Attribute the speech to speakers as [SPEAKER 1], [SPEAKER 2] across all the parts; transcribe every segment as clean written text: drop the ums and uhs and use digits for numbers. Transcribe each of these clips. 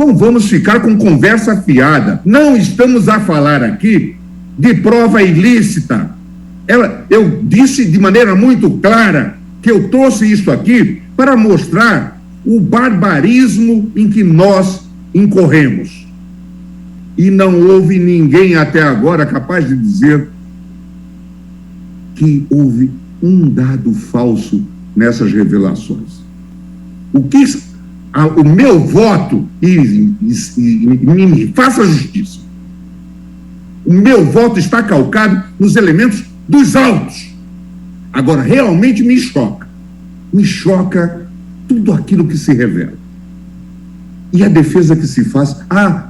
[SPEAKER 1] Não vamos ficar com conversa fiada. Não estamos a falar aqui de prova ilícita. Eu disse de maneira muito clara que eu trouxe isso aqui para mostrar o barbarismo em que nós incorremos. E não houve ninguém até agora capaz de dizer que houve um dado falso nessas revelações. O meu voto, e me faça justiça, o meu voto está calcado nos elementos dos autos. Agora, realmente me choca tudo aquilo que se revela. E a defesa que se faz,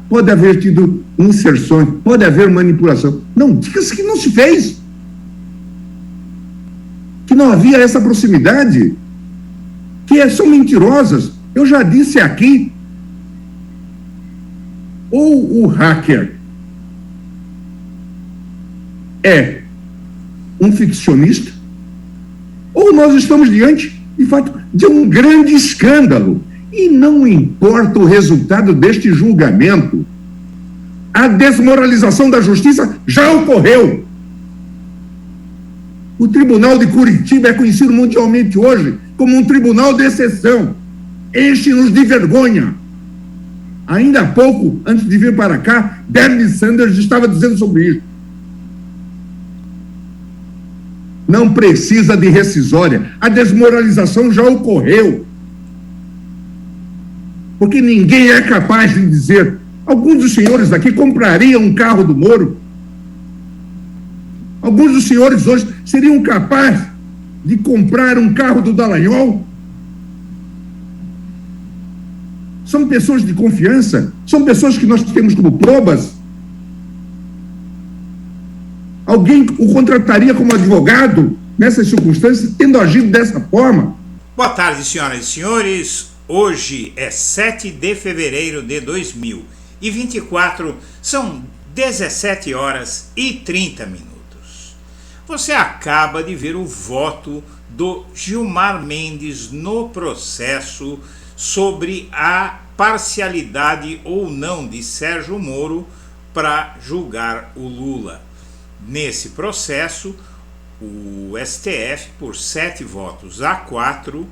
[SPEAKER 1] pode haver tido inserções, pode haver manipulação. Não, diga-se que não se fez. Que não havia essa proximidade, que são mentirosas. Eu já disse aqui, ou o hacker é um ficcionista, ou nós estamos diante, de fato, de um grande escândalo. E não importa o resultado deste julgamento, a desmoralização da justiça já ocorreu. O Tribunal de Curitiba é conhecido mundialmente hoje como um tribunal de exceção. Enche-nos de vergonha. Ainda há pouco, antes de vir para cá, Bernie Sanders estava dizendo sobre isso. Não precisa de rescisória. A desmoralização já ocorreu. Porque ninguém é capaz de dizer, alguns dos senhores aqui comprariam um carro do Moro. Alguns dos senhores hoje seriam capazes de comprar um carro do Dallagnol. São pessoas de confiança, são pessoas que nós temos como probas. Alguém o contrataria como advogado nessas circunstâncias, tendo agido dessa forma?
[SPEAKER 2] Boa tarde, senhoras e senhores. Hoje é 7 de fevereiro de 2024, são 17 horas e 30 minutos. Você acaba de ver o voto do Gilmar Mendes no processo sobre a parcialidade ou não de Sérgio Moro para julgar o Lula. Nesse processo, o STF, por 7 votos a 4,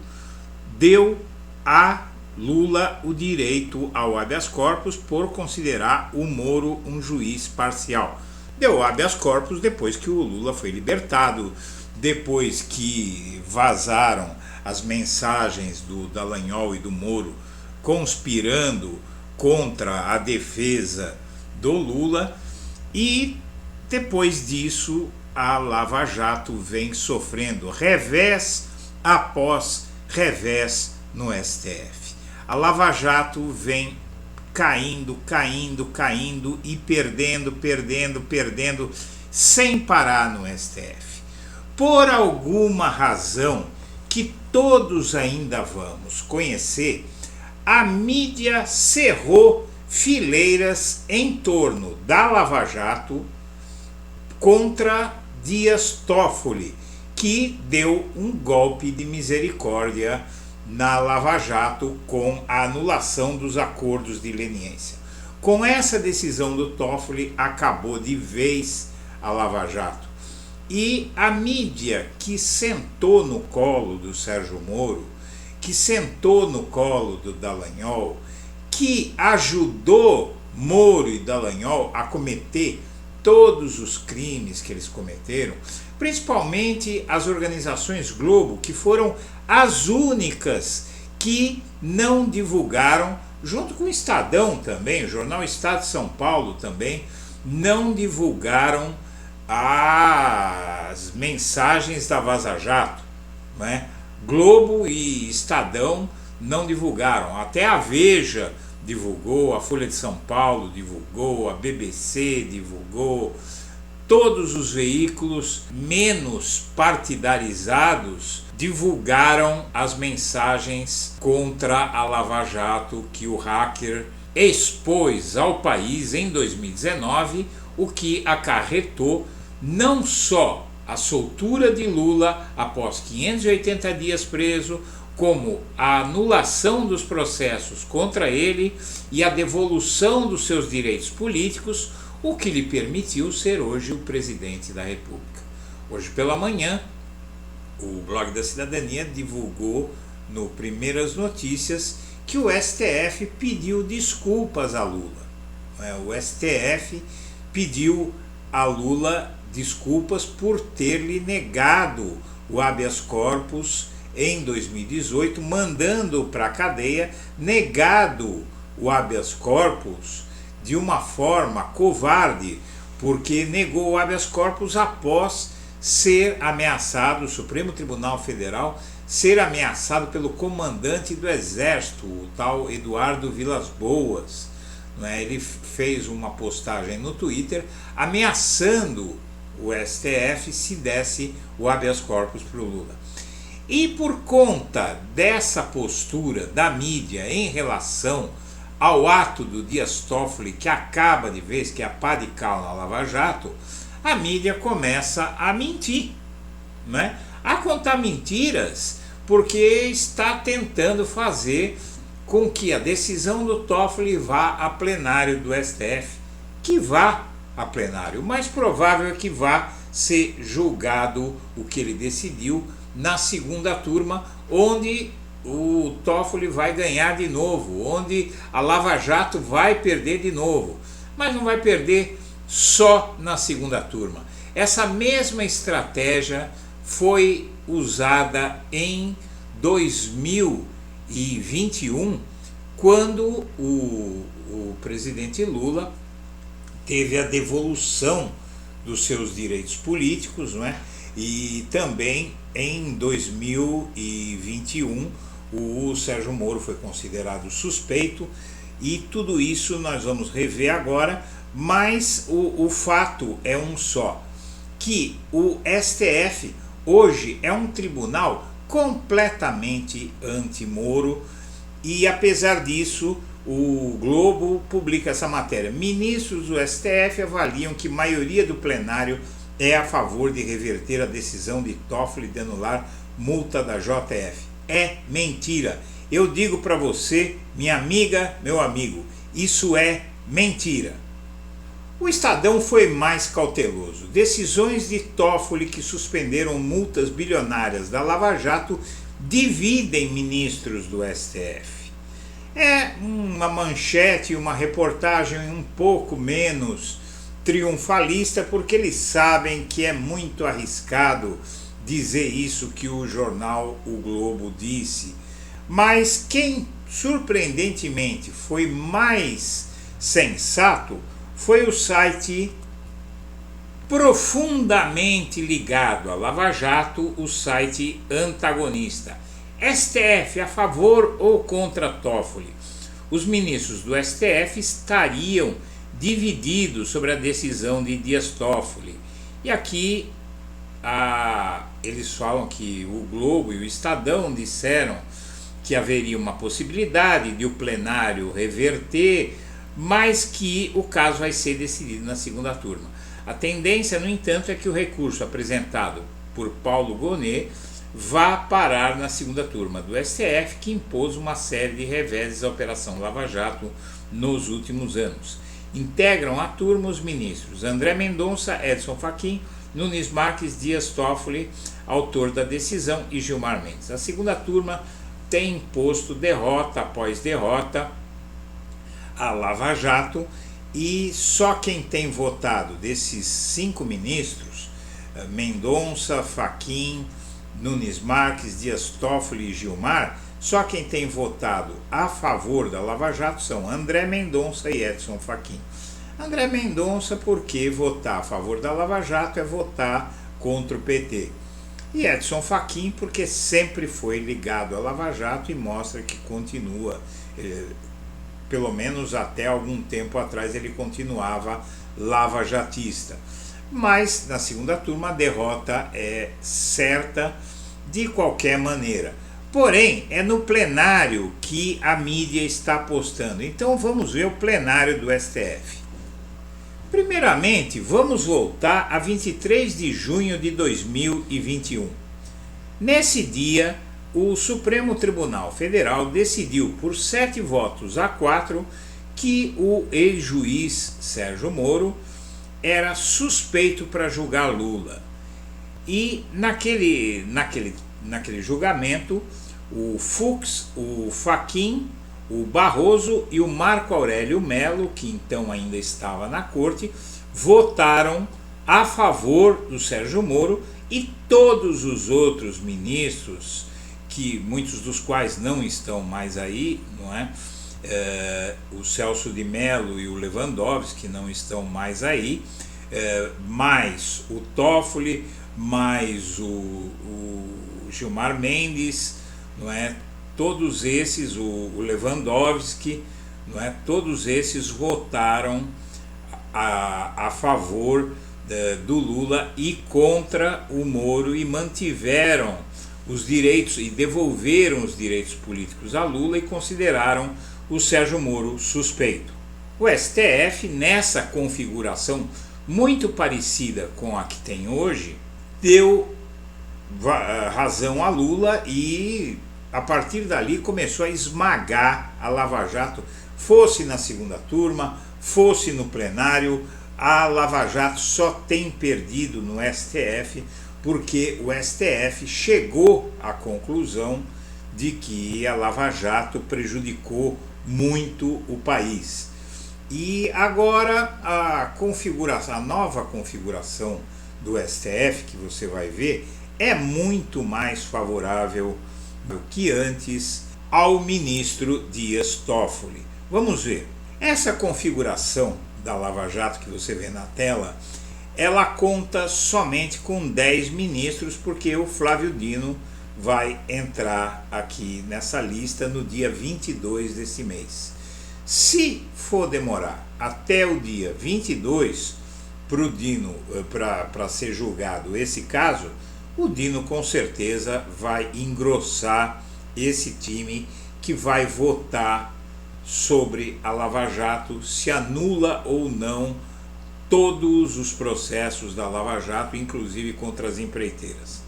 [SPEAKER 2] deu a Lula o direito ao habeas corpus por considerar o Moro um juiz parcial. Deu habeas corpus depois que o Lula foi libertado, depois que vazaram as mensagens do Dallagnol e do Moro conspirando contra a defesa do Lula, e depois disso a Lava Jato vem sofrendo revés após revés no STF. A Lava Jato vem caindo e perdendo sem parar no STF. Por alguma razão que todos ainda vamos conhecer, a mídia cerrou fileiras em torno da Lava Jato contra Dias Toffoli, que deu um golpe de misericórdia na Lava Jato com a anulação dos acordos de leniência. Com essa decisão do Toffoli, acabou de vez a Lava Jato. E a mídia que sentou no colo do Sérgio Moro, que sentou no colo do Dallagnol, que ajudou Moro e Dallagnol a cometer todos os crimes que eles cometeram, principalmente as organizações Globo, que foram as únicas que não divulgaram, junto com o Estadão também, o jornal Estado de São Paulo também, não divulgaram as mensagens da Vaza Jato, né? Globo e Estadão não divulgaram, até a Veja divulgou, a Folha de São Paulo divulgou, a BBC divulgou, todos os veículos menos partidarizados divulgaram as mensagens contra a Lava Jato que o hacker expôs ao país em 2019, o que acarretou não só a soltura de Lula após 580 dias preso, como a anulação dos processos contra ele e a devolução dos seus direitos políticos, o que lhe permitiu ser hoje o presidente da República. Hoje pela manhã, o Blog da Cidadania divulgou no Primeiras Notícias que o STF pediu desculpas a Lula. O STF pediu a Lula desculpas por ter lhe negado o habeas corpus em 2018, mandando para a cadeia, negado o habeas corpus de uma forma covarde, porque negou o habeas corpus após ser ameaçado, o Supremo Tribunal Federal ser ameaçado pelo comandante do Exército, o tal Eduardo Vilas Boas. Ele fez uma postagem no Twitter ameaçando o STF se desse o habeas corpus para o Lula. E por conta dessa postura da mídia em relação ao ato do Dias Toffoli, que acaba de vez, que é a pá de cal na Lava Jato, a mídia começa a mentir, a contar mentiras, porque está tentando fazer com que a decisão do Toffoli vá a plenário do STF, que vá a plenário. O mais provável é que vá ser julgado o que ele decidiu na segunda turma, onde o Toffoli vai ganhar de novo, onde a Lava Jato vai perder de novo, mas não vai perder só na segunda turma. Essa mesma estratégia foi usada em 2021, quando o presidente Lula teve a devolução dos seus direitos políticos, e também em 2021 o Sérgio Moro foi considerado suspeito, e tudo isso nós vamos rever agora, mas o fato é um só, que o STF hoje é um tribunal completamente anti-Moro, e apesar disso o Globo publica essa matéria: ministros do STF avaliam que maioria do plenário é a favor de reverter a decisão de Toffoli de anular multa da JF. É mentira. Eu digo para você, minha amiga, meu amigo, isso é mentira. O Estadão foi mais cauteloso. Decisões de Toffoli que suspenderam multas bilionárias da Lava Jato dividem ministros do STF. É uma manchete, uma reportagem um pouco menos triunfalista, porque eles sabem que é muito arriscado dizer isso que o jornal O Globo disse. Mas quem surpreendentemente foi mais sensato foi o site profundamente ligado à Lava Jato, o site antagonista. STF a favor ou contra Toffoli? Os ministros do STF estariam divididos sobre a decisão de Dias Toffoli. E aqui eles falam que o Globo e o Estadão disseram que haveria uma possibilidade de o plenário reverter, mas que o caso vai ser decidido na segunda turma. A tendência, no entanto, é que o recurso apresentado por Paulo Gonet vá parar na segunda turma do STF, que impôs uma série de reveses à Operação Lava Jato nos últimos anos. Integram a turma os ministros André Mendonça, Edson Fachin, Nunes Marques, Dias Toffoli, autor da decisão, e Gilmar Mendes. A segunda turma tem imposto derrota após derrota a Lava Jato, e só quem tem votado desses 5 ministros, Mendonça, Fachin, Nunes Marques, Dias Toffoli e Gilmar, só quem tem votado a favor da Lava Jato são André Mendonça e Edson Fachin. André Mendonça, porque votar a favor da Lava Jato é votar contra o PT. E Edson Fachin, porque sempre foi ligado à Lava Jato e mostra que continua, pelo menos até algum tempo atrás ele continuava lavajatista. Mas na segunda turma a derrota é certa de qualquer maneira. Porém, é no plenário que a mídia está apostando. Então vamos ver o plenário do STF. Primeiramente, vamos voltar a 23 de junho de 2021. Nesse dia, o Supremo Tribunal Federal decidiu por 7 votos a 4 que o ex-juiz Sérgio Moro era suspeito para julgar Lula. E naquele julgamento, o Fux, o Fachin, o Barroso e o Marco Aurélio Melo, que então ainda estava na corte, votaram a favor do Sérgio Moro, e todos os outros ministros, que muitos dos quais não estão mais aí, não é? O Celso de Mello e o Lewandowski não estão mais aí, mais o Toffoli, mais o Gilmar Mendes, não é? Todos esses, o Lewandowski, não é? Todos esses votaram a favor do Lula e contra o Moro, e mantiveram os direitos e devolveram os direitos políticos a Lula e consideraram o Sérgio Moro suspeito. O STF, nessa configuração muito parecida com a que tem hoje, deu razão a Lula e a partir dali começou a esmagar a Lava Jato, fosse na segunda turma, fosse no plenário. A Lava Jato só tem perdido no STF porque o STF chegou à conclusão de que a Lava Jato prejudicou muito o país. E agora a nova configuração do STF, que você vai ver, é muito mais favorável do que antes ao ministro Dias Toffoli. Vamos ver. Essa configuração da Lava Jato que você vê na tela, ela conta somente com 10 ministros, porque o Flávio Dino vai entrar aqui nessa lista no dia 22 desse mês. Se for demorar até o dia 22 para o Dino, para ser julgado esse caso, o Dino com certeza vai engrossar esse time que vai votar sobre a Lava Jato, se anula ou não todos os processos da Lava Jato, inclusive contra as empreiteiras.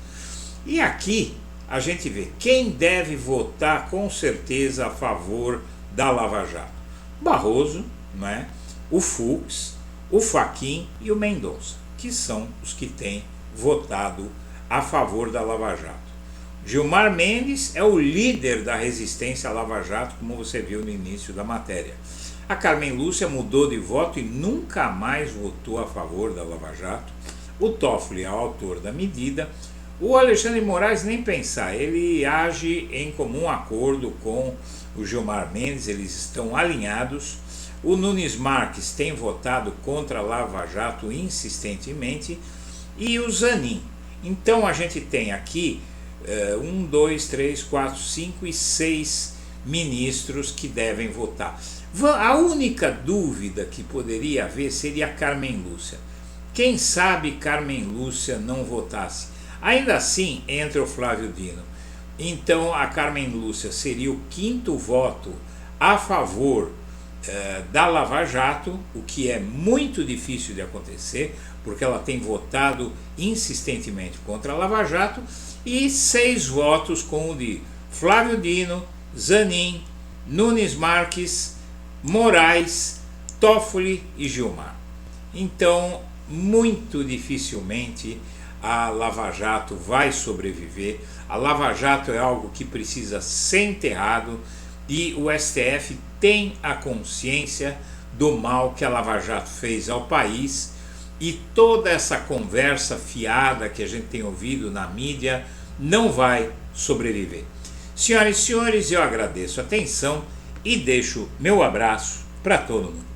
[SPEAKER 2] E aqui a gente vê quem deve votar com certeza a favor da Lava Jato: Barroso, não é? O Fux, o Fachin e o Mendonça, que são os que têm votado a favor da Lava Jato. Gilmar Mendes é o líder da resistência à Lava Jato, como você viu no início da matéria. A Carmen Lúcia mudou de voto e nunca mais votou a favor da Lava Jato. O Toffoli é o autor da medida. O Alexandre de Moraes, nem pensar, ele age em comum acordo com o Gilmar Mendes, eles estão alinhados. O Nunes Marques tem votado contra a Lava Jato insistentemente. E o Zanin. Então a gente tem aqui 1, 2, 3, 4, 5 e 6 ministros que devem votar. A única dúvida que poderia haver seria a Carmen Lúcia. Quem sabe Carmen Lúcia não votasse? Ainda assim, entra o Flávio Dino. Então a Carmen Lúcia seria o 5º voto a favor da Lava Jato, o que é muito difícil de acontecer, porque ela tem votado insistentemente contra a Lava Jato, e 6 votos com o de Flávio Dino, Zanin, Nunes Marques, Moraes, Toffoli e Gilmar. Então, muito dificilmente a Lava Jato vai sobreviver. A Lava Jato é algo que precisa ser enterrado e o STF tem a consciência do mal que a Lava Jato fez ao país, e toda essa conversa fiada que a gente tem ouvido na mídia não vai sobreviver. Senhoras e senhores, eu agradeço a atenção e deixo meu abraço para todo mundo.